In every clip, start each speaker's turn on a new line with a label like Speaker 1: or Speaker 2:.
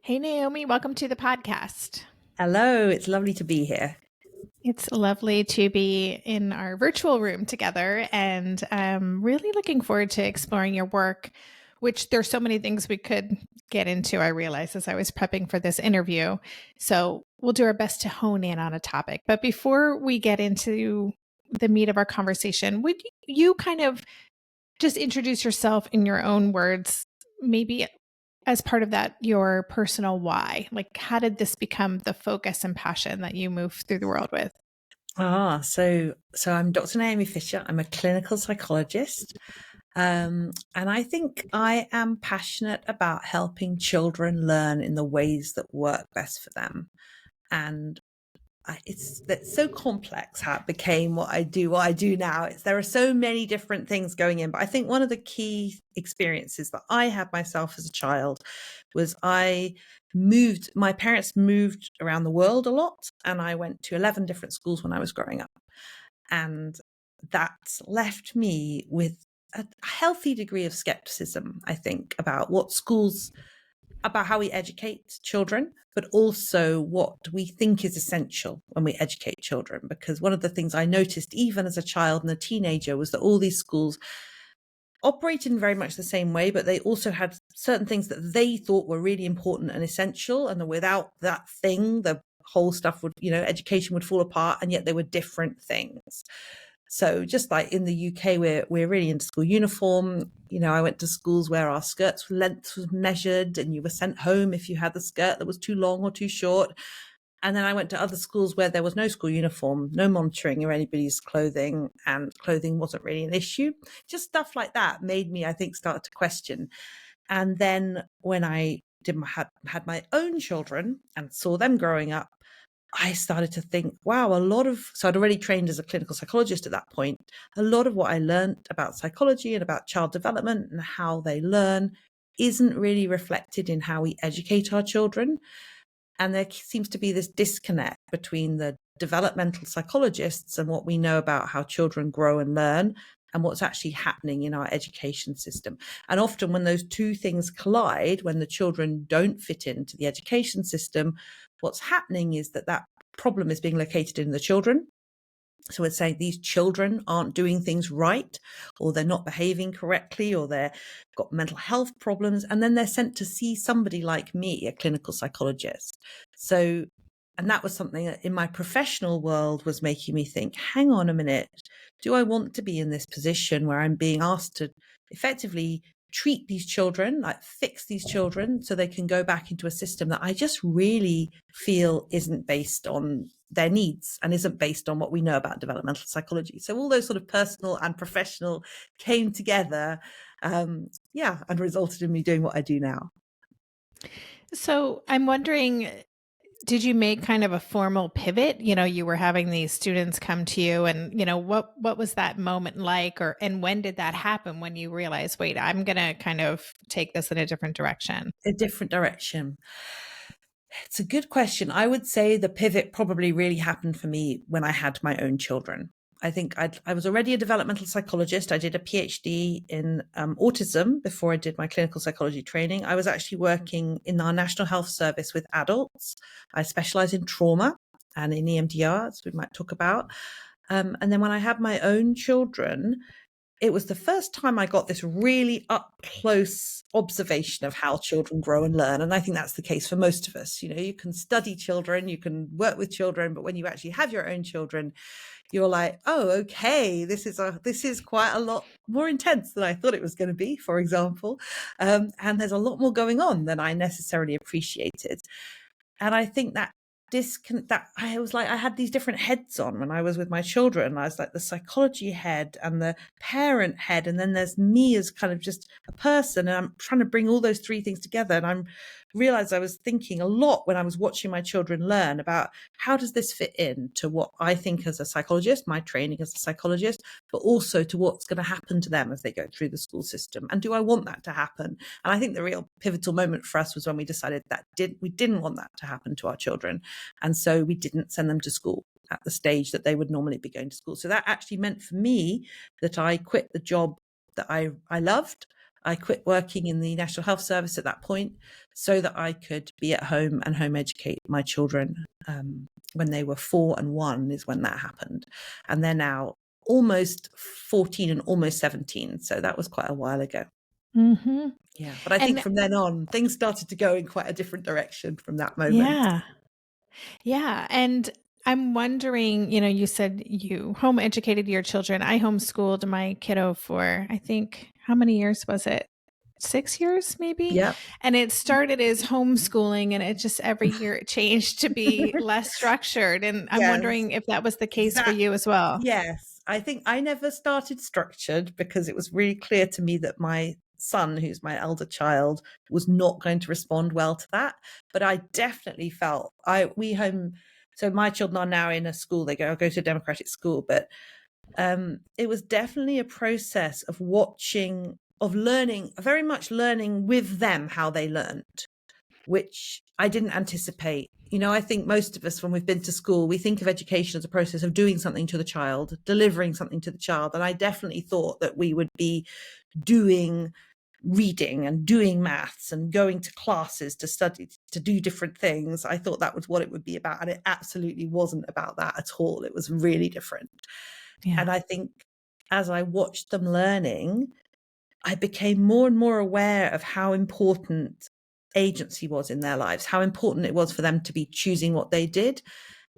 Speaker 1: Hey, Naomi, welcome to the podcast.
Speaker 2: Hello, it's lovely to be here.
Speaker 1: It's lovely to be in our virtual room together, and I'm really looking forward to exploring your work, which there's so many things we could get into, I realized as I was prepping for this interview. So we'll do our best to hone in on a topic. But before we get into the meat of our conversation, would you kind of just introduce yourself in your own words, maybe as part of that, your personal why? Like, how did this become the focus and passion that you move through the world with?
Speaker 2: So I'm Dr. Naomi Fisher. I'm a clinical psychologist. And I think I am passionate about helping children learn in the ways that work best for them. And that's so complex how it became what I do now. There are so many different things going in, but I think one of the key experiences that I had myself as a child was my parents moved around the world a lot, and I went to 11 different schools when I was growing up. And that left me with a healthy degree of skepticism, I think, about how we educate children, but also what we think is essential when we educate children. Because one of the things I noticed, even as a child and a teenager, was that all these schools operated in very much the same way, but they also had certain things that they thought were really important and essential. And without that thing, the whole stuff education would fall apart, and yet they were different things. So just like in the UK, we're really into school uniform. I went to schools where our skirts length was measured, and you were sent home if you had the skirt that was too long or too short. And then I went to other schools where there was no school uniform, no monitoring of anybody's clothing, and clothing wasn't really an issue. Just stuff like that made me, I think, start to question. And then when I had my own children and saw them growing up, I started to think, wow, so I'd already trained as a clinical psychologist at that point. A lot of what I learned about psychology and about child development and how they learn isn't really reflected in how we educate our children. And there seems to be this disconnect between the developmental psychologists and what we know about how children grow and learn and what's actually happening in our education system. And often when those two things collide, when the children don't fit into the education system, what's happening is that problem is being located in the children. So it's saying these children aren't doing things right, or they're not behaving correctly, or they've got mental health problems. And then they're sent to see somebody like me, a clinical psychologist. And that was something that in my professional world was making me think, hang on a minute, do I want to be in this position where I'm being asked to effectively treat these children, like fix these children so they can go back into a system that I just really feel isn't based on their needs and isn't based on what we know about developmental psychology. So all those sort of personal and professional came together, and resulted in me doing what I do now.
Speaker 1: So I'm wondering, did you make kind of a formal pivot? You were having these students come to you, and what was that moment like, and when did that happen, when you realized, wait, I'm going to kind of take this in a different direction?
Speaker 2: A different direction. It's a good question. I would say the pivot probably really happened for me when I had my own children. I think I was already a developmental psychologist. I did a PhD in autism before I did my clinical psychology training. I was actually working in our National Health Service with adults. I specialize in trauma and in EMDR, as we might talk about. And then when I had my own children, it was the first time I got this really up close observation of how children grow and learn. And I think that's the case for most of us. You can study children, you can work with children, but when you actually have your own children, you're like, oh, okay, this is quite a lot more intense than I thought it was going to be, for example. And there's a lot more going on than I necessarily appreciated. And I think that I was like, I had these different heads on when I was with my children. I was like the psychology head and the parent head, and then there's me as kind of just a person, and I'm trying to bring all those three things together. And I realized I was thinking a lot when I was watching my children learn about how does this fit in to what I think as a psychologist, my training as a psychologist, but also to what's going to happen to them as they go through the school system. And do I want that to happen? And I think the real pivotal moment for us was when we decided that we didn't want that to happen to our children. And so we didn't send them to school at the stage that they would normally be going to school. So that actually meant for me that I quit the job that I loved, I quit working in the National Health Service at that point so that I could be at home and home educate my children. When they were 4 and 1 is when that happened. And they're now almost 14 and almost 17. So that was quite a while ago.
Speaker 1: Mm-hmm.
Speaker 2: Yeah. But I think
Speaker 1: And
Speaker 2: from then on, things started to go in quite a different direction from that moment.
Speaker 1: yeah. Yeah. And I'm wondering, you said you home educated your children. I homeschooled my kiddo for, I think, how many years was it? 6 years, maybe.
Speaker 2: Yeah.
Speaker 1: And it started as homeschooling, and it just every year it changed to be less structured. And I'm
Speaker 2: Yes.
Speaker 1: wondering if that was the case for
Speaker 2: That
Speaker 1: you as well.
Speaker 2: Yes, I think I never started structured because it was really clear to me that my son, who's my elder child, was not going to respond well to that. But I definitely felt so my children are now in a school, go to a democratic school, but it was definitely a process of watching, of learning, very much learning with them how they learned, which I didn't anticipate. I think most of us, when we've been to school, we think of education as a process of doing something to the child, delivering something to the child. And I definitely thought that we would be doing reading and doing maths and going to classes to study, to do different things. I thought that was what it would be about. And it absolutely wasn't about that at all. It was really different.
Speaker 1: Yeah.
Speaker 2: And I think as I watched them learning, I became more and more aware of how important agency was in their lives, how important it was for them to be choosing what they did.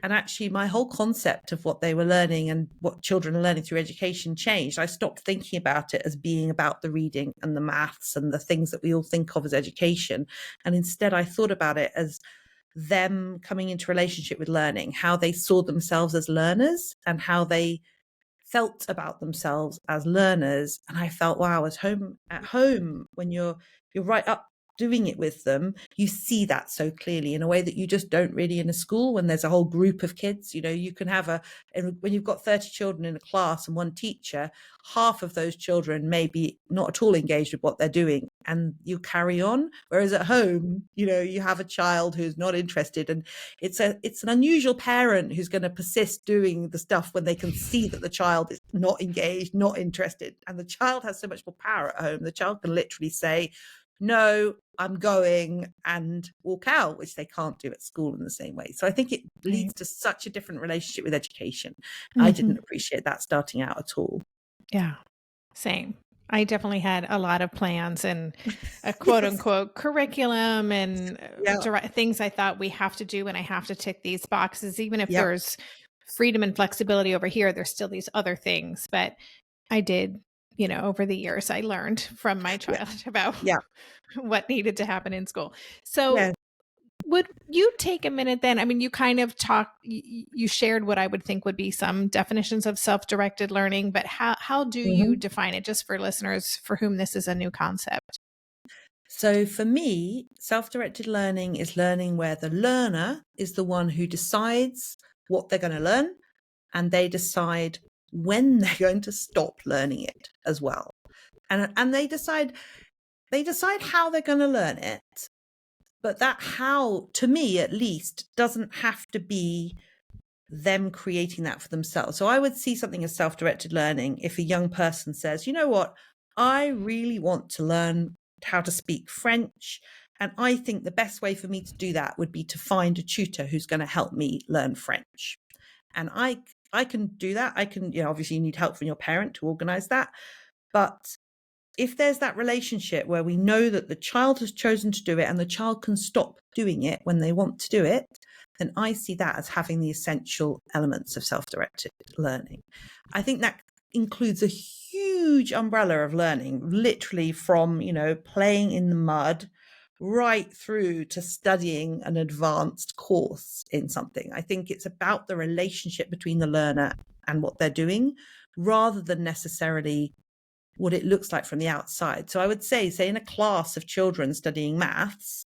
Speaker 2: And actually, my whole concept of what they were learning and what children are learning through education changed. I stopped thinking about it as being about the reading and the maths and the things that we all think of as education. And instead, I thought about it as them coming into relationship with learning, how they saw themselves as learners and how they felt about themselves as learners. And I felt, wow, at home, when you're right up doing it with them, you see that so clearly in a way that you just don't really in a school when there's a whole group of kids. You can have when you've got 30 children in a class and one teacher, half of those children may be not at all engaged with what they're doing, and you carry on. Whereas at home, you have a child who's not interested, and it's an unusual parent who's going to persist doing the stuff when they can see that the child is not engaged, not interested. And the child has so much more power at home. The child can literally say, no, I'm going, and walk out, which they can't do at school in the same way. So I think it leads to such a different relationship with education.
Speaker 1: Mm-hmm.
Speaker 2: I didn't appreciate that starting out at all.
Speaker 1: Yeah, same. I definitely had a lot of plans and a quote unquote curriculum and things I thought we have to do, and I have to tick these boxes. Even if there's freedom and flexibility over here, there's still these other things. But I did, over the years, I learned from my child about what needed to happen in school. So would you take a minute then? I mean, you kind of you shared what I would think would be some definitions of self-directed learning, but how do you define it, just for listeners for whom this is a new concept?
Speaker 2: So for me, self-directed learning is learning where the learner is the one who decides what they're going to learn, and they decide when they're going to stop learning it as well. And they decide how they're going to learn it. But that how, to me at least, doesn't have to be them creating that for themselves. So I would see something as self-directed learning if a young person says, you know what, I really want to learn how to speak French. And I think the best way for me to do that would be to find a tutor who's going to help me learn French. And I can do that. I can, obviously you need help from your parent to organize that. But if there's that relationship where we know that the child has chosen to do it and the child can stop doing it when they want to do it, then I see that as having the essential elements of self-directed learning. I think that includes a huge umbrella of learning, literally from, playing in the mud right through to studying an advanced course in something. I think it's about the relationship between the learner and what they're doing, rather than necessarily what it looks like from the outside. So I would say in a class of children studying maths,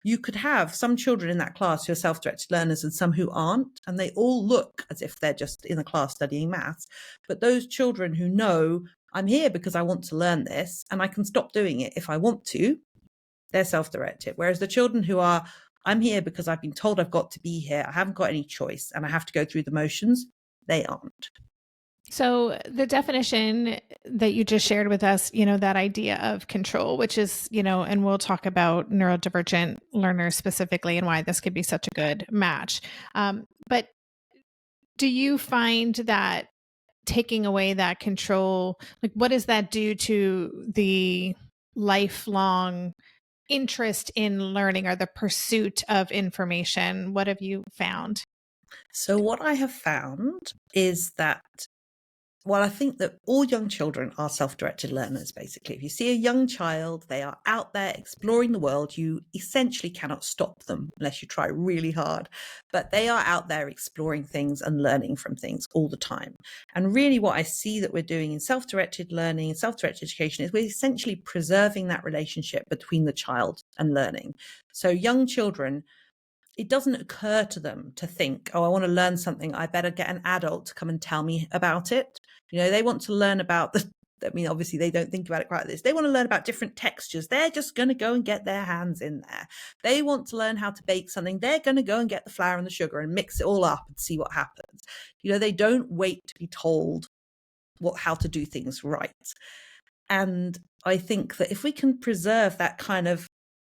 Speaker 2: you could have some children in that class who are self-directed learners and some who aren't, and they all look as if they're just in the class studying maths. But those children who know, I'm here because I want to learn this and I can stop doing it if I want to, they're self-directed. Whereas the children who are, I'm here because I've been told I've got to be here, I haven't got any choice and I have to go through the motions, they aren't.
Speaker 1: So the definition that you just shared with us, that idea of control, which is, and we'll talk about neurodivergent learners specifically and why this could be such a good match. But do you find that taking away that control, like what does that do to the lifelong interest in learning or the pursuit of information? What have you found?
Speaker 2: So what I have found is that, well, I think that all young children are self-directed learners, basically. If you see a young child, they are out there exploring the world. You essentially cannot stop them unless you try really hard. But they are out there exploring things and learning from things all the time. And really what I see that we're doing in self-directed learning and self-directed education is we're essentially preserving that relationship between the child and learning. So young children, it doesn't occur to them to think, oh, I want to learn something, I better get an adult to come and tell me about it. They want to learn about obviously they don't think about it quite like this. They want to learn about different textures. They're just going to go and get their hands in there. They want to learn how to bake something. They're going to go and get the flour and the sugar and mix it all up and see what happens. They don't wait to be told how to do things right. And I think that if we can preserve that kind of,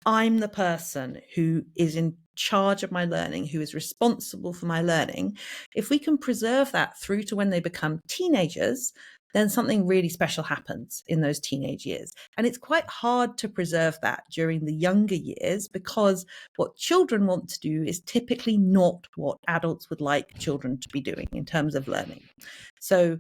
Speaker 2: I'm the person who is in charge of my learning, who is responsible for my learning, if we can preserve that through to when they become teenagers, then something really special happens in those teenage years. And it's quite hard to preserve that during the younger years because what children want to do is typically not what adults would like children to be doing in terms of learning. So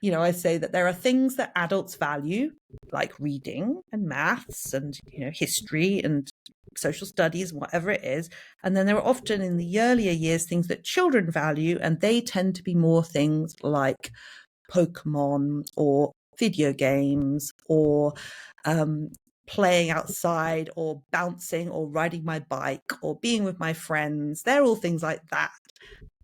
Speaker 2: I say that there are things that adults value, like reading and maths and, history and social studies, whatever it is. And then there are often in the earlier years things that children value, and they tend to be more things like Pokemon or video games or playing outside or bouncing or riding my bike or being with my friends. They're all things like that.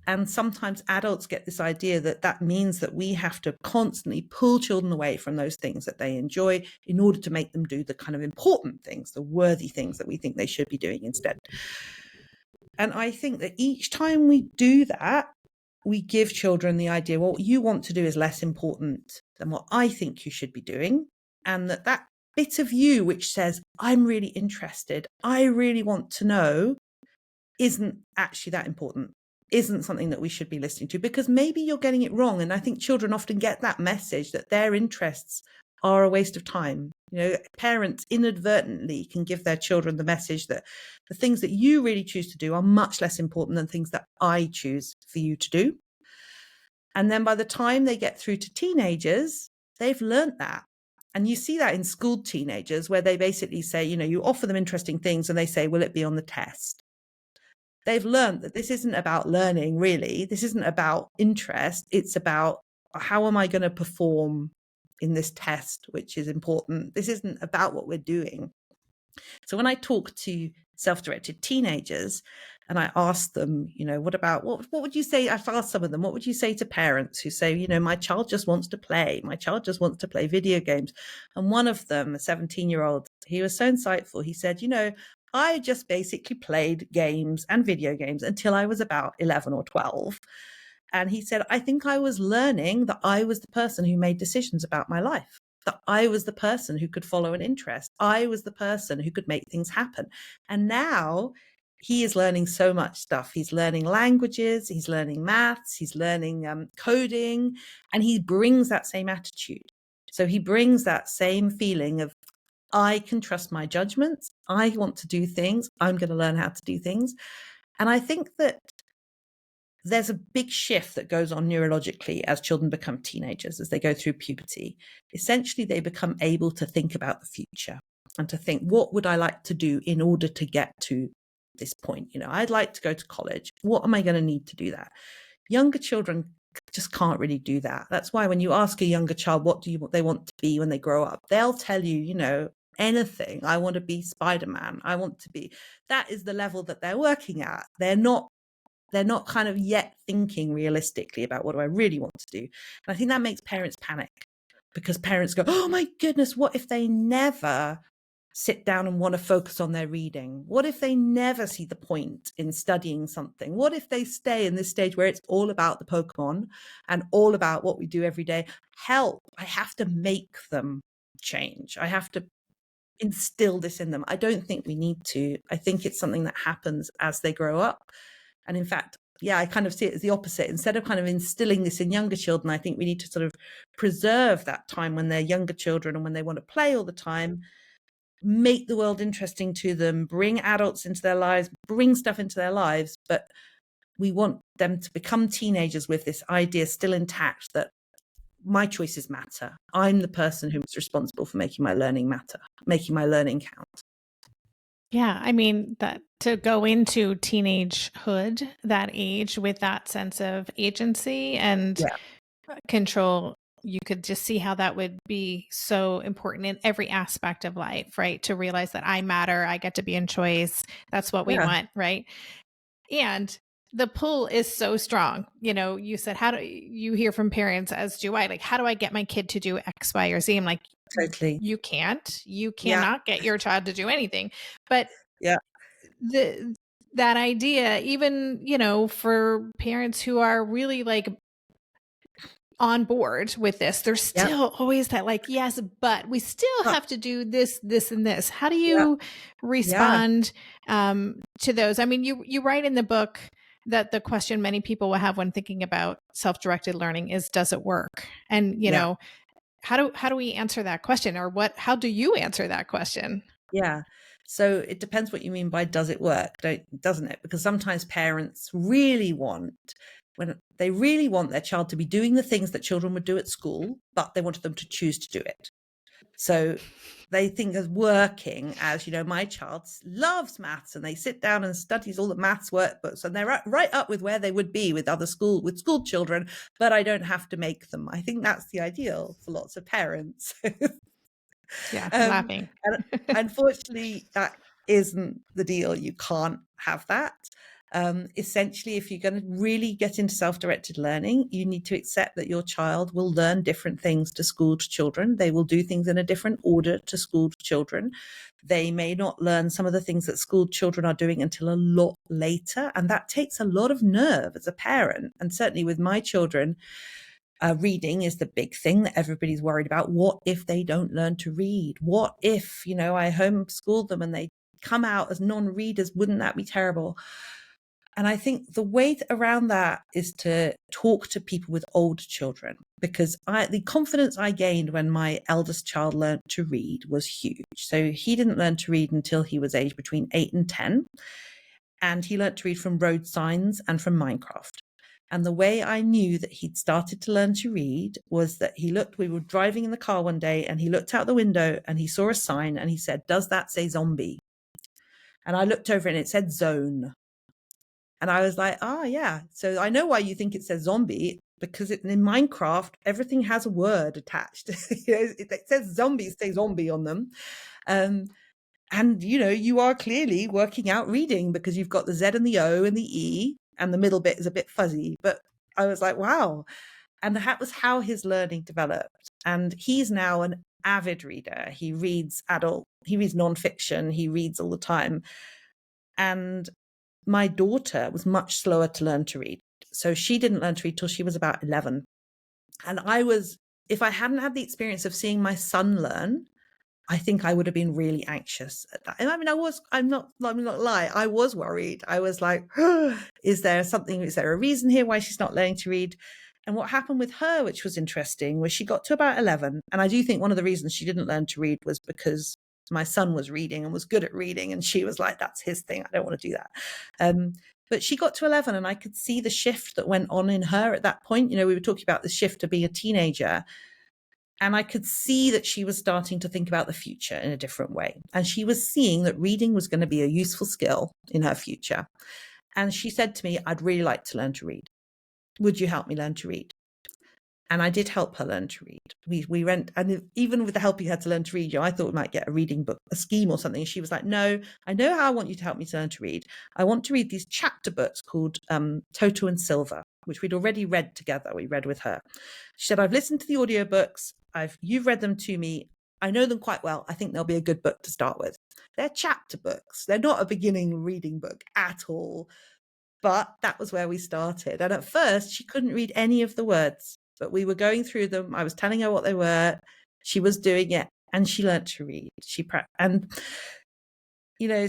Speaker 2: And sometimes adults get this idea that means that we have to constantly pull children away from those things that they enjoy in order to make them do the kind of important things, the worthy things that we think they should be doing instead. And I think that each time we do that, we give children the idea, what you want to do is less important than what I think you should be doing. And that bit of you which says, I'm really interested, I really want to know, isn't actually that important, isn't something that we should be listening to, because maybe you're getting it wrong. And I think children often get that message that their interests are a waste of time. Parents inadvertently can give their children the message that the things that you really choose to do are much less important than things that I choose for you to do. And then by the time they get through to teenagers, they've learned that. And you see that in schooled teenagers where they basically say, you offer them interesting things and they say, will it be on the test? They've learned that this isn't about learning, really. This isn't about interest. It's about how am I going to perform in this test, which is important. This isn't about what we're doing. So when I talk to self-directed teenagers and I ask them, what would you say? I've asked some of them, what would you say to parents who say, my child just wants to play. My child just wants to play video games. And one of them, a 17-year-old, he was so insightful. He said, I just basically played games and video games until I was about 11 or 12. And he said, I think I was learning that I was the person who made decisions about my life, that I was the person who could follow an interest. I was the person who could make things happen. And now he is learning so much stuff. He's learning languages, he's learning maths, he's learning coding, and he brings that same attitude. So he brings that same feeling of, I can trust my judgments. I want to do things. I'm going to learn how to do things. And I think that there's a big shift that goes on neurologically as children become teenagers, as they go through puberty. Essentially, they become able to think about the future and to think, what would I like to do in order to get to this point? I'd like to go to college. What am I going to need to do that? Younger children just can't really do that. That's why when you ask a younger child, what they want to be when they grow up, they'll tell you, anything. I want to be Spider-Man. I want to be, that is the level that they're working at. They're not kind of yet thinking realistically about what do I really want to do. And I think that makes parents panic because parents go, oh my goodness, what if they never sit down and want to focus on their reading? What if they never see the point in studying something? What if they stay in this stage where it's all about the Pokemon and all about what we do every day? Help, I have to make them change. I have to instill this in them. I don't think we need to. I think it's something that happens as they grow up. And in fact, yeah, I kind of see it as the opposite. Instead of kind of instilling this in younger children, I think we need to sort of preserve that time when they're younger children and when they want to play all the time, make the world interesting to them, bring adults into their lives, bring stuff into their lives. But we want them to become teenagers with this idea still intact that my choices matter. I'm the person who's responsible for making my learning matter, making my learning count.
Speaker 1: Yeah, I mean, that to go into teenagehood, that age, with that sense of agency and control, you could just see how that would be so important in every aspect of life, right? To realize that I matter, I get to be in choice. That's what we want, right? And the pull is so strong. You know, you said, how do you hear from parents, as do I, like, how do I get my kid to do X, Y, or Z? I'm like,
Speaker 2: Totally.
Speaker 1: you cannot get your child to do anything. But that idea, even, you know, for parents who are really like on board with this, there's still always that like, yes, but we still have to do this, this, and this. How do you respond to those? I mean, you write in the book that the question many people will have when thinking about self-directed learning is, does it work? And, you know, how do we answer that question, or how do you answer that question?
Speaker 2: Yeah. So it depends what you mean by does it work, doesn't it? Because sometimes parents really want, when they really want their child to be doing the things that children would do at school, but they wanted them to choose to do it. So they think as working as, you know, my child loves maths and they sit down and studies all the maths workbooks and they're right up with where they would be with school children, but I don't have to make them. I think that's the ideal for lots of parents.
Speaker 1: Yeah, laughing.
Speaker 2: And unfortunately, that isn't the deal. You can't have that. Essentially, if you're going to really get into self-directed learning, you need to accept that your child will learn different things to schooled children. They will do things in a different order to schooled children. They may not learn some of the things that schooled children are doing until a lot later. And that takes a lot of nerve as a parent. And certainly with my children, reading is the big thing that everybody's worried about. What if they don't learn to read? What if, you know, I homeschool them and they come out as non-readers? Wouldn't that be terrible? And I think the way around that is to talk to people with older children, because the confidence I gained when my eldest child learned to read was huge. So he didn't learn to read until he was aged between 8 and 10. And he learned to read from road signs and from Minecraft. And the way I knew that he'd started to learn to read was that we were driving in the car one day and he looked out the window and he saw a sign and he said, "Does that say zombie?" And I looked over and it said zone. And I was like, yeah. So I know why you think it says zombie, because in Minecraft, everything has a word attached. It says zombies, say zombie on them. And, you know, you are clearly working out reading because you've got the Z and the O and the E, and the middle bit is a bit fuzzy. But I was like, wow. And that was how his learning developed. And he's now an avid reader. He reads nonfiction, he reads all the time. And my daughter was much slower to learn to read. So she didn't learn to read till she was about 11. And if I hadn't had the experience of seeing my son learn, I think I would have been really anxious at that. And I mean, I'm not lie. I was worried. I was like, is there a reason here why she's not learning to read? And what happened with her, which was interesting, was she got to about 11. And I do think one of the reasons she didn't learn to read was because my son was reading and was good at reading. And she was like, that's his thing. I don't want to do that. But she got to 11 and I could see the shift that went on in her at that point. You know, we were talking about the shift to being a teenager. And I could see that she was starting to think about the future in a different way. And she was seeing that reading was going to be a useful skill in her future. And she said to me, "I'd really like to learn to read. Would you help me learn to read?" And I did help her learn to read. We went, and even with the helping her to learn to read, you know, I thought we might get a reading book, a scheme or something. And she was like, "No, I know how I want you to help me to learn to read. I want to read these chapter books called Toto and Silver," which we'd already read together. We read with her. She said, "I've listened to the audiobooks. You've read them to me. I know them quite well. I think they'll be a good book to start with. They're chapter books. They're not a beginning reading book at all. But that was where we started. And at first, she couldn't read any of the words, but we were going through them. I was telling her what they were. She was doing it, and she learned to read. And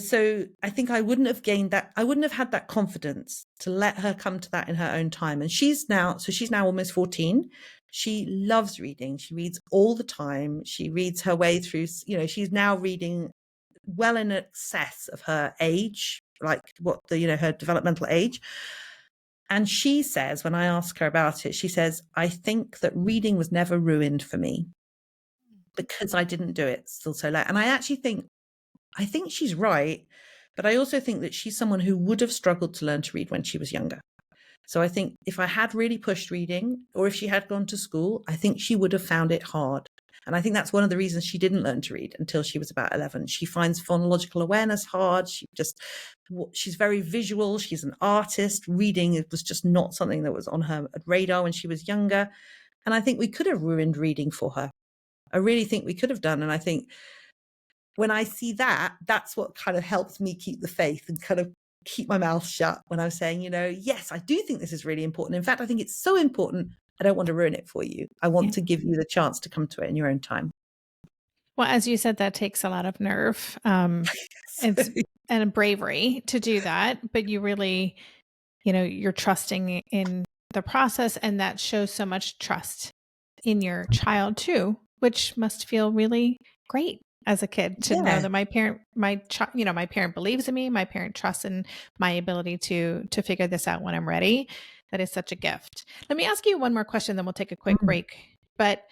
Speaker 2: so I think I wouldn't have gained that. I wouldn't have had that confidence to let her come to that in her own time. And she's now almost 14. She loves reading. She reads all the time. She reads her way through, she's now reading well in excess of her age, like her developmental age. And she says, when I ask her about it, she says, I think that reading was never ruined for me because I didn't do it still so late. And I actually think she's right, but I also think that she's someone who would have struggled to learn to read when she was younger. So I think if I had really pushed reading, or if she had gone to school, I think she would have found it hard. And I think that's one of the reasons she didn't learn to read until she was about 11. She finds phonological awareness hard. She's very visual. She's an artist. Reading was just not something that was on her radar when she was younger. And I think we could have ruined reading for her. I really think we could have done. And I think when I see that, that's what kind of helps me keep the faith and kind of keep my mouth shut when I'm saying, yes, I do think this is really important. In fact, I think it's so important. I don't want to ruin it for you. I want to give you the chance to come to it in your own time.
Speaker 1: Well, as you said, that takes a lot of nerve and bravery to do that. But you really, you're trusting in the process, and that shows so much trust in your child too, which must feel really great as a kid to know that my parent believes in me. My parent trusts in my ability to figure this out when I'm ready. That is such a gift. Let me ask you one more question, then we'll take a quick break. But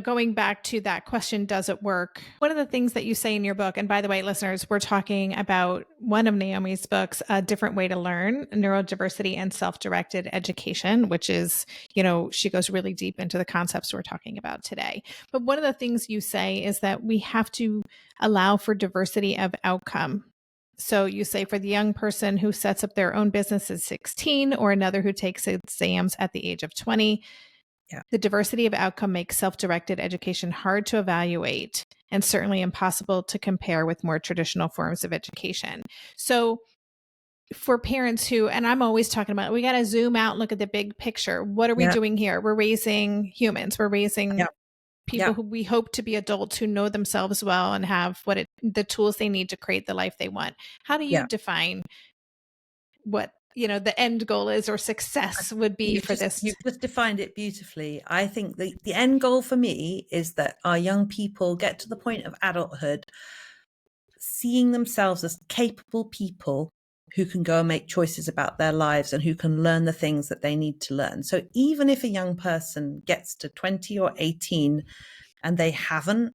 Speaker 1: going back to that question, does it work? One of the things that you say in your book, and by the way, listeners, we're talking about one of Naomi's books, A Different Way to Learn, Neurodiversity and Self-Directed Education, which is, she goes really deep into the concepts we're talking about today. But one of the things you say is that we have to allow for diversity of outcome. So you say for the young person who sets up their own business at 16 or another who takes exams at the age of 20, the diversity of outcome makes self-directed education hard to evaluate and certainly impossible to compare with more traditional forms of education. So for parents who, and I'm always talking about, we got to zoom out and look at the big picture. What are we doing here? We're raising humans. We're raising people who we hope to be adults who know themselves well and have the tools they need to create the life they want. How do you define what the end goal is or success would be for this?
Speaker 2: You've just defined it beautifully. I think the end goal for me is that our young people get to the point of adulthood seeing themselves as capable people who can go and make choices about their lives and who can learn the things that they need to learn. So even if a young person gets to 20 or 18 and they haven't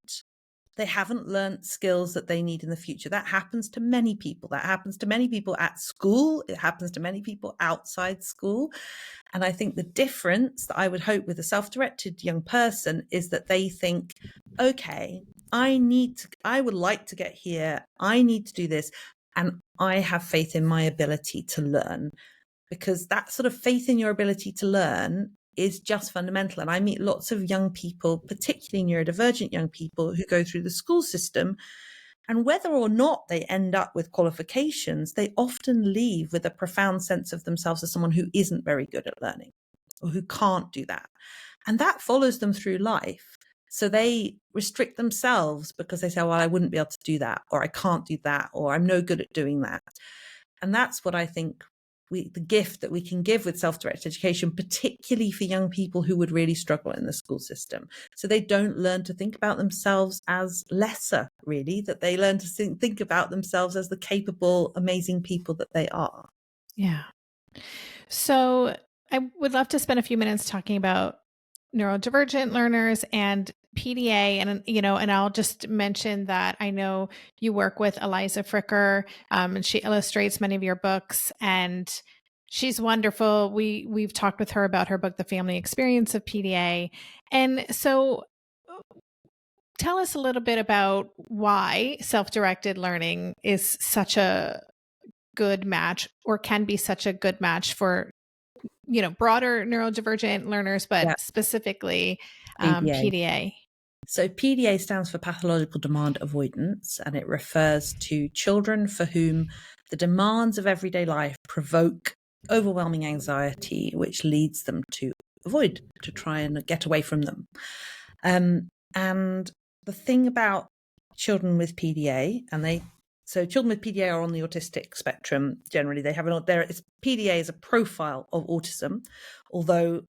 Speaker 2: learned skills that they need in the future. That happens to many people. That happens to many people at school. It happens to many people outside school. And I think the difference that I would hope with a self-directed young person is that they think, okay, I would like to get here. I need to do this. And I have faith in my ability to learn, because that sort of faith in your ability to learn is just fundamental. And I meet lots of young people, particularly neurodivergent young people, who go through the school system. And whether or not they end up with qualifications, they often leave with a profound sense of themselves as someone who isn't very good at learning or who can't do that. And that follows them through life. So they restrict themselves because they say, well, I wouldn't be able to do that, or I can't do that, or I'm no good at doing that. And that's what I think the gift that we can give with self-directed education, particularly for young people who would really struggle in the school system. So they don't learn to think about themselves as lesser, really, that they learn to think about themselves as the capable, amazing people that they are.
Speaker 1: Yeah. So I would love to spend a few minutes talking about neurodivergent learners and PDA. And I'll just mention that I know you work with Eliza Fricker, and she illustrates many of your books, and she's wonderful. We've talked with her about her book, The Family Experience of PDA. And so tell us a little bit about why self-directed learning is such a good match, or can be such a good match for broader neurodivergent learners, but specifically PDA.
Speaker 2: So PDA stands for pathological demand avoidance, and it refers to children for whom the demands of everyday life provoke overwhelming anxiety, which leads them to avoid, to try and get away from them. And the thing about children with PDA, so children with PDA are on the autistic spectrum. Generally, they have PDA is a profile of autism, although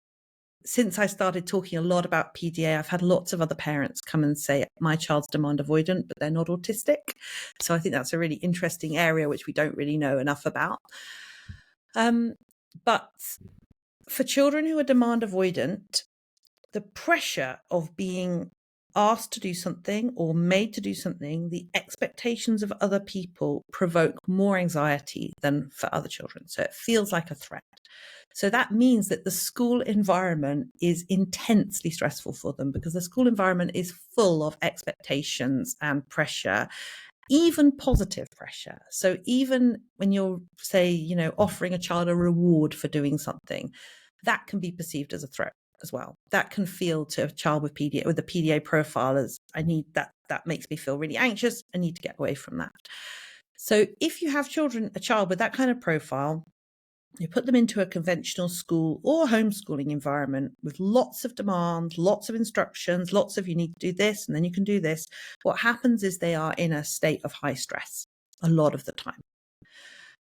Speaker 2: since I started talking a lot about PDA, I've had lots of other parents come and say, my child's demand avoidant, but they're not autistic. So I think that's a really interesting area, which we don't really know enough about. But for children who are demand avoidant, the pressure of being asked to do something or made to do something, the expectations of other people provoke more anxiety than for other children. So it feels like a threat. So that means that the school environment is intensely stressful for them, because the school environment is full of expectations and pressure, even positive pressure. So even when you're, say, offering a child a reward for doing something, that can be perceived as a threat as well. That can feel to a child with PDA, with a PDA profile, as I need that. That makes me feel really anxious. I need to get away from that. So if you have a child with that kind of profile, you put them into a conventional school or homeschooling environment with lots of demands, lots of instructions, lots of you need to do this and then you can do this. What happens is they are in a state of high stress a lot of the time.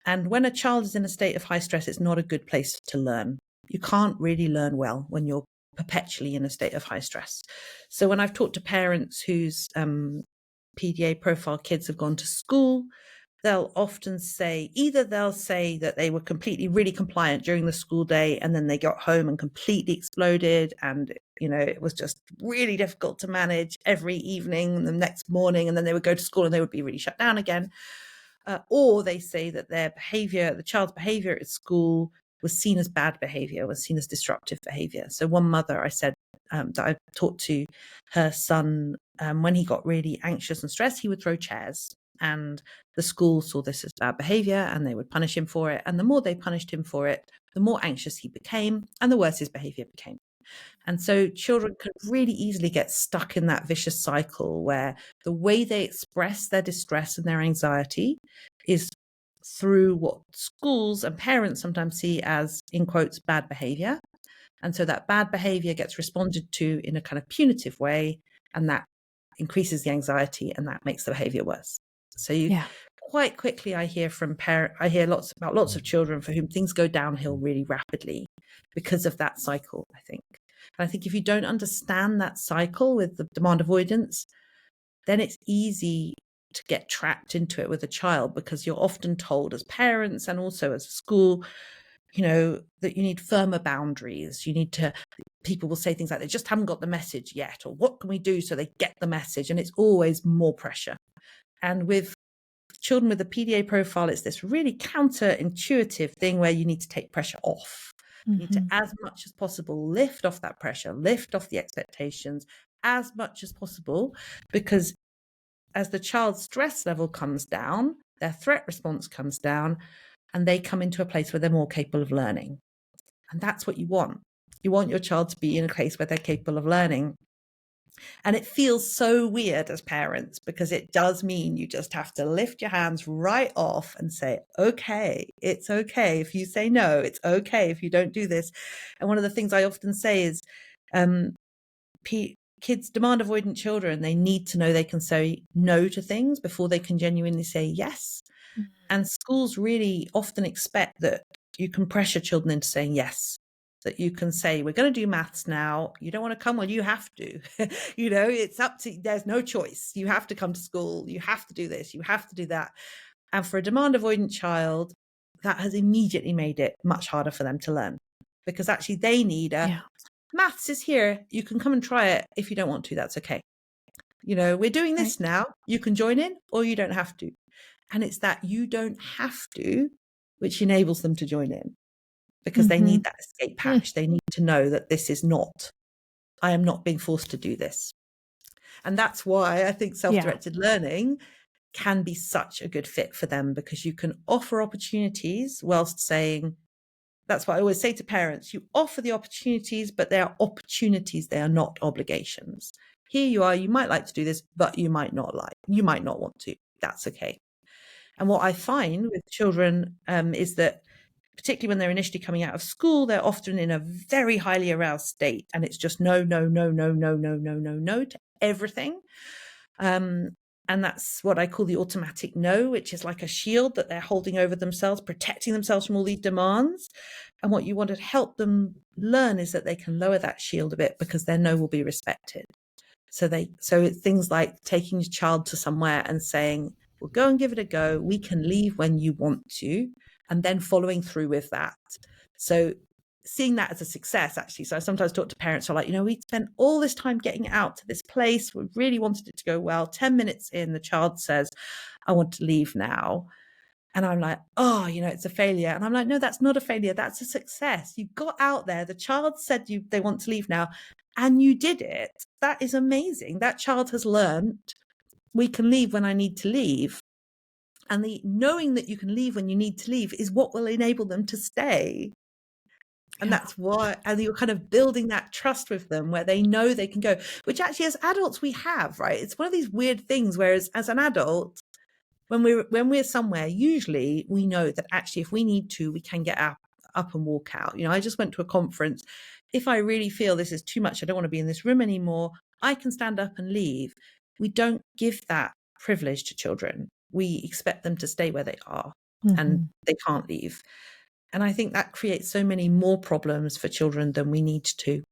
Speaker 2: And when a child is in a state of high stress, it's not a good place to learn. You can't really learn well when you're perpetually in a state of high stress. So when I've talked to parents whose PDA profile kids have gone to school, they'll often say, they'll say that they were really compliant during the school day, and then they got home and completely exploded. And, it was just really difficult to manage every evening and the next morning. And then they would go to school and they would be really shut down again. Or they say that the child's behavior at school was seen as bad behavior, was seen as disruptive behavior. So one mother, I said, that I talked to, her son, when he got really anxious and stressed, he would throw chairs. And the school saw this as bad behavior and they would punish him for it. And the more they punished him for it, the more anxious he became and the worse his behavior became. And so children can really easily get stuck in that vicious cycle where the way they express their distress and their anxiety is through what schools and parents sometimes see as, in quotes, bad behavior. And so that bad behavior gets responded to in a kind of punitive way, and that increases the anxiety and that makes the behavior worse. So quite quickly, I hear lots of children for whom things go downhill really rapidly because of that cycle, I think. And I think if you don't understand that cycle with the demand avoidance, then it's easy to get trapped into it with a child, because you're often told as parents and also as a school, that you need firmer boundaries. People will say things like, they just haven't got the message yet, or what can we do so they get the message? And it's always more pressure. And with children with a PDA profile, it's this really counterintuitive thing where you need to take pressure off. You need to, as much as possible, lift off that pressure, lift off the expectations as much as possible, because as the child's stress level comes down, their threat response comes down, and they come into a place where they're more capable of learning. And that's what you want. You want your child to be in a place where they're capable of learning. And it feels so weird as parents, because it does mean you just have to lift your hands right off and say, okay, it's okay if you say no, it's okay if you don't do this. And one of the things I often say is, kids, demand avoidant children, they need to know they can say no to things before they can genuinely say yes. And schools really often expect that you can pressure children into saying yes, that you can say, we're going to do maths now. You don't want to come? Well, you have to. It's up to, there's no choice. You have to come to school. You have to do this. You have to do that. And for a demand avoidant child, that has immediately made it much harder for them to learn, because actually they need maths is here. You can come and try it. If you don't want to, that's okay. We're doing this now. You can join in or you don't have to. And it's that you don't have to, which enables them to join in, because they need that escape hatch. They need to know that I am not being forced to do this. And that's why I think self-directed learning can be such a good fit for them, because you can offer opportunities whilst saying, that's what I always say to parents, you offer the opportunities, but they are opportunities. They are not obligations. Here you are, you might like to do this, but you might not want to. That's okay. And what I find with children is that, particularly when they're initially coming out of school, they're often in a very highly aroused state, and it's just no, no, no, no, no, no, no, no, no to everything. And that's what I call the automatic no, which is like a shield that they're holding over themselves, protecting themselves from all these demands. And what you want to help them learn is that they can lower that shield a bit, because their no will be respected. So it's things like taking your child to somewhere and saying, we'll go and give it a go. We can leave when you want to, and then following through with that. So seeing that as a success, actually. So I sometimes talk to parents who are like, we spent all this time getting out to this place. We really wanted it to go well. 10 minutes in, the child says, I want to leave now. And I'm like, oh, it's a failure. And I'm like, no, that's not a failure. That's a success. You got out there. The child said they want to leave now, and you did it. That is amazing. That child has learned, we can leave when I need to leave. And the knowing that you can leave when you need to leave is what will enable them to stay. And that's why, and you're kind of building that trust with them where they know they can go, which actually as adults we have, right? It's one of these weird things, whereas as an adult, when we're somewhere, usually we know that actually if we need to, we can get up and walk out. I just went to a conference. If I really feel this is too much, I don't want to be in this room anymore, I can stand up and leave. We don't give that privilege to children. We expect them to stay where they are, and they can't leave. And I think that creates so many more problems for children than we need to.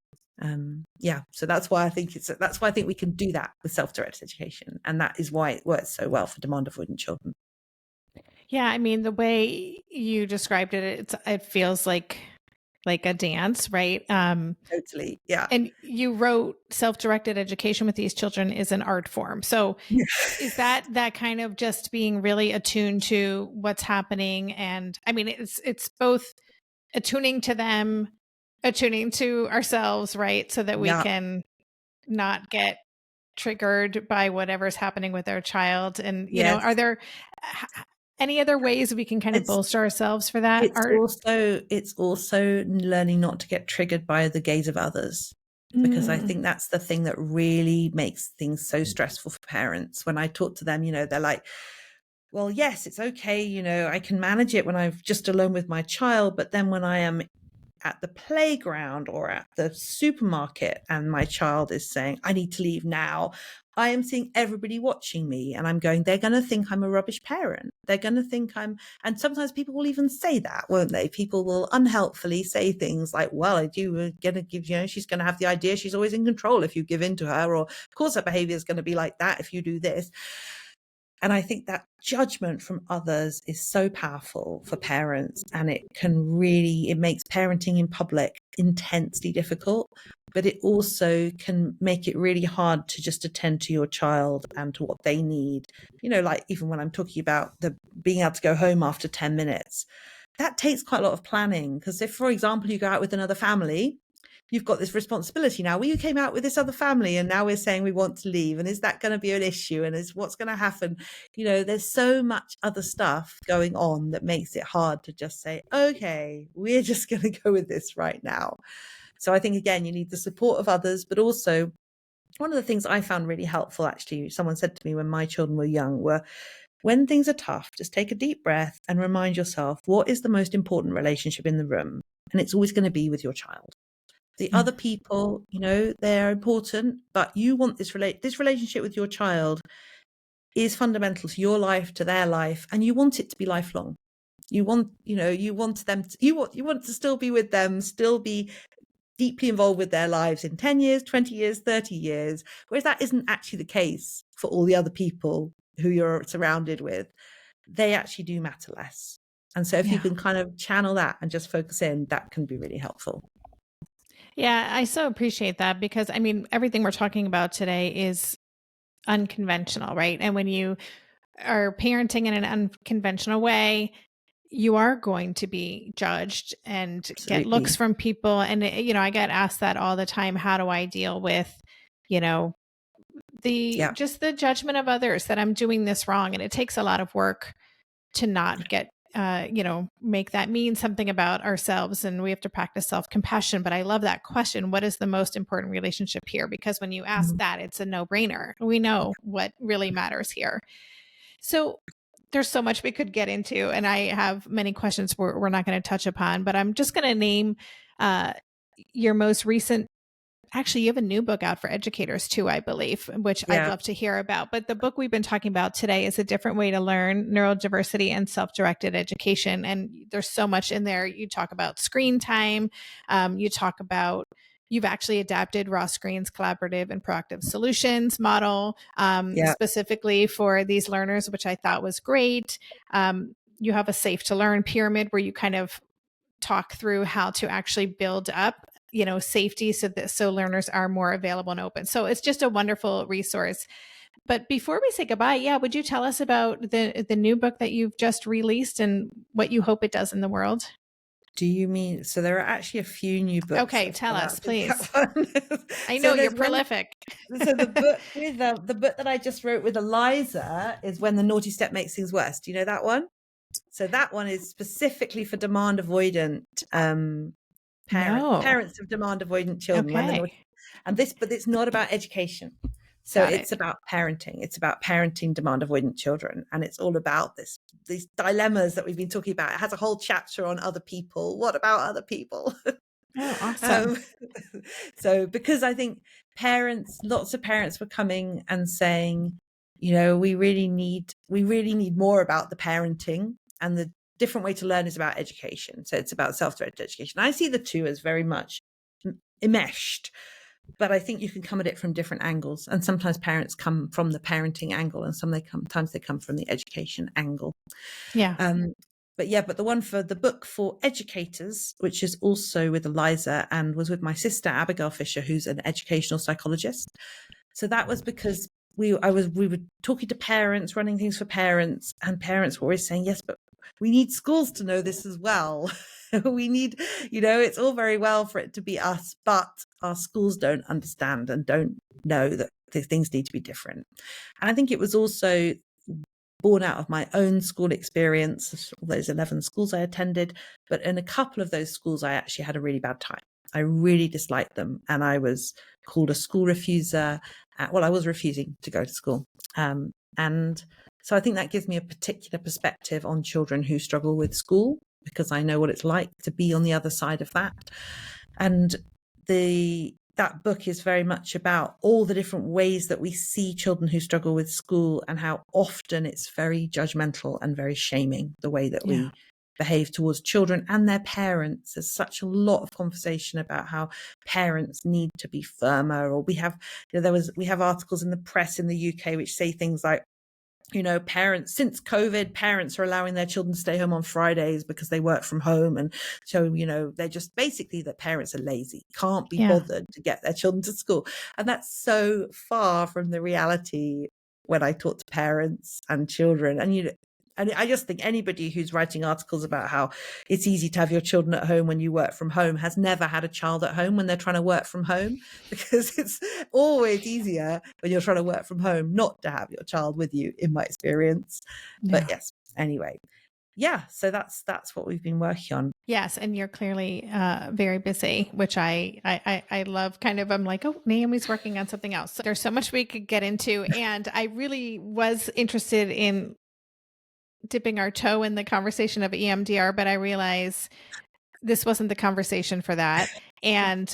Speaker 2: So that's why I think we can do that with self-directed education, and that is why it works so well for demand-avoidant children.
Speaker 1: Yeah, I mean, the way you described it, it feels like a dance, right?
Speaker 2: Totally, yeah.
Speaker 1: And you wrote self-directed education with these children is an art form. So is that kind of just being really attuned to what's happening? And I mean, it's both attuning to them, attuning to ourselves, right? So that we can not get triggered by whatever's happening with our child. And, are there any other ways we can kind of bolster ourselves for that?
Speaker 2: It's also learning not to get triggered by the gaze of others, because I think that's the thing that really makes things so stressful for parents. When I talk to them, they're like, well, yes, it's okay. I can manage it when I'm just alone with my child. But then when I am at the playground or at the supermarket and my child is saying, I need to leave now, I am seeing everybody watching me, and I'm going, they're going to think I'm a rubbish parent. They're going to think and sometimes people will even say that, won't they? People will unhelpfully say things like, well, I do going to give, she's going to have the idea she's always in control if you give in to her, or of course her behavior is going to be like that if you do this. And I think that judgment from others is so powerful for parents, and it makes parenting in public intensely difficult, but it also can make it really hard to just attend to your child and to what they need. Like even when I'm talking about being able to go home after 10 minutes, that takes quite a lot of planning. Because if, for example, you go out with another family, you've got this responsibility now. Well, you came out with this other family and now we're saying we want to leave. And is that going to be an issue? And is what's going to happen? There's so much other stuff going on that makes it hard to just say, okay, we're just going to go with this right now. So I think, again, you need the support of others, but also one of the things I found really helpful, actually, someone said to me when my children were young, were when things are tough, just take a deep breath and remind yourself, what is the most important relationship in the room? And it's always going to be with your child. The other people, they're important, but you want this relationship with your child is fundamental to your life, to their life, and you want it to be lifelong. You want to still be with them, still be deeply involved with their lives in 10 years, 20 years, 30 years, whereas that isn't actually the case for all the other people who you're surrounded with. They actually do matter less. And so if you can kind of channel that and just focus in, that can be really helpful.
Speaker 1: Yeah, I so appreciate that, because I mean, everything we're talking about today is unconventional, right? And when you are parenting in an unconventional way, you are going to be judged and get looks from people. And, I get asked that all the time. How do I deal with, just the judgment of others that I'm doing this wrong? And it takes a lot of work to not get make that mean something about ourselves, and we have to practice self-compassion. But I love that question. What is the most important relationship here? Because when you ask
Speaker 2: Mhm.
Speaker 1: that, it's a no-brainer. We know what really matters here. So there's so much we could get into, and I have many questions we're not going to touch upon, but I'm just going to name uh, your most recent. Actually, you have a new book out for educators too, I believe, which I'd
Speaker 2: Yeah.
Speaker 1: love to hear about. But the book we've been talking about today is A Different Way to Learn Neurodiversity and Self-Directed Education. And there's so much in there. You talk about screen time. You talk about you've actually adapted Ross Green's collaborative and proactive solutions model
Speaker 2: Yeah.
Speaker 1: specifically for these learners, which I thought was great. You have a safe to learn pyramid where you kind of talk through how to actually build up safety so learners are more available and open. So it's just a wonderful resource. But before we say goodbye, would you tell us about the new book that you've just released and what you hope it does in the world?
Speaker 2: Do you mean, so there are actually a few new books
Speaker 1: Okay,
Speaker 2: that have
Speaker 1: tell
Speaker 2: come
Speaker 1: us,
Speaker 2: out since
Speaker 1: please.
Speaker 2: that one.
Speaker 1: I know
Speaker 2: So
Speaker 1: you're
Speaker 2: there's one.
Speaker 1: prolific.
Speaker 2: So the book that I just wrote with Eliza is When the Naughty Step Makes Things Worse. Do you know that one? So that one is specifically for demand avoidant
Speaker 1: No.
Speaker 2: parents of demand avoidant children.
Speaker 1: Okay.
Speaker 2: But it's not about education. So
Speaker 1: Got it.
Speaker 2: it's about parenting. It's about parenting demand avoidant these all about these dilemmas that we've been talking about. It has a whole chapter on other people. What about other people?
Speaker 1: Oh, awesome.
Speaker 2: um, so because I think lots of parents were coming and saying, we really need more about the parenting, and the different way to learn is about education. So it's about self-directed education. I see the two as very much enmeshed, but I think you can come at it from different angles. And sometimes parents come from the parenting angle, and sometimes they come from the education angle.
Speaker 1: Yeah.
Speaker 2: But the one for the book for educators, which is also with Eliza and was with my sister Abigail Fisher, who's an educational psychologist. So that was because we were talking to parents, running things for parents, and parents were always saying, yes, but we need schools to know this as well. We need, it's all very well for it to be us, but our schools don't understand and don't know that things need to be different. And I think it was also born out of my own school experience, all those 11 schools I attended. But in a couple of those schools, I actually had a really bad time. I really disliked them. And I was called a school refuser. I was refusing to go to school. And so I think that gives me a particular perspective on children who struggle with school, because I know what it's like to be on the other side of that. And that book is very much about all the different ways that we see children who struggle with school, and how often it's very judgmental and very shaming, the way that we behave towards children and their parents. There's such a lot of conversation about how parents need to be firmer, or we have articles in the press in the UK which say things like, parents, since COVID, parents are allowing their children to stay home on Fridays because they work from home. And so, they're just basically that parents are lazy, can't be bothered to get their children to school. And that's so far from the reality when I talk to parents and children. And I just think anybody who's writing articles about how it's easy to have your children at home when you work from home has never had a child at home when they're trying to work from home, because it's always easier when you're trying to work from home not to have your child with you, in my experience. But yes, anyway. Yeah, so that's what we've been working on.
Speaker 1: Yes, and you're clearly very busy, which I love. Kind of, I'm like, oh, Naomi's working on something else. So there's so much we could get into, and I really was interested in dipping our toe in the conversation of EMDR, but I realize this wasn't the conversation for that, and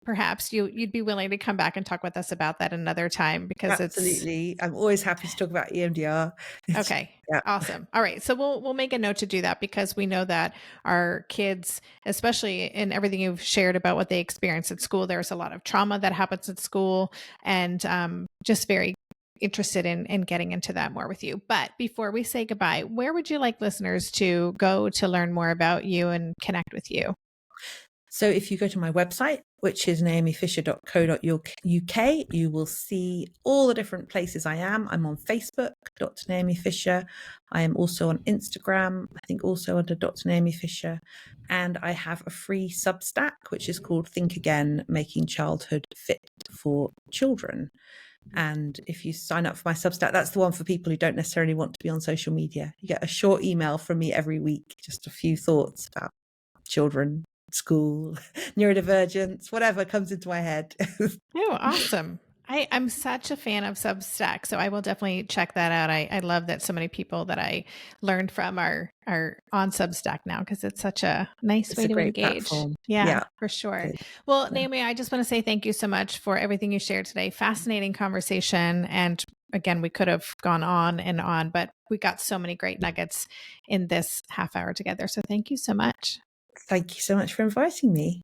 Speaker 1: perhaps you'd be willing to come back and talk with us about that another time, because
Speaker 2: Absolutely. I'm always happy to talk about EMDR.
Speaker 1: Okay.
Speaker 2: Yeah.
Speaker 1: Awesome. All right. So we'll make a note to do that, because we know that our kids, especially in everything you've shared about what they experience at school, there's a lot of trauma that happens at school, and just very interested in getting into that more with you. But before we say goodbye, where would you like listeners to go to learn more about you and connect with you?
Speaker 2: So if you go to my website, which is naomifisher.co.uk, you will see all the different places I am. I'm on Facebook, Dr. Naomi Fisher. I am also on Instagram, I think also under Dr. Naomi Fisher. And I have a free Substack, which is called Think Again, Making Childhood Fit for Children. And if you sign up for my Substack, that's the one for people who don't necessarily want to be on social media. You get a short email from me every week, just a few thoughts about children, school, neurodivergence, whatever comes into my head.
Speaker 1: Oh, awesome. I'm such a fan of Substack, so I will definitely check that out. I love that so many people that I learned from are on Substack now, because it's such a nice
Speaker 2: It's
Speaker 1: way
Speaker 2: a
Speaker 1: to
Speaker 2: great
Speaker 1: engage.
Speaker 2: platform.
Speaker 1: Yeah,
Speaker 2: Yeah.
Speaker 1: for sure.
Speaker 2: Good.
Speaker 1: Well,
Speaker 2: So,
Speaker 1: Naomi, I just want to say thank you so much for everything you shared today. Fascinating conversation. And again, we could have gone on and on, but we got so many great nuggets in this half hour together. So thank you so much.
Speaker 2: thank you so much for inviting me.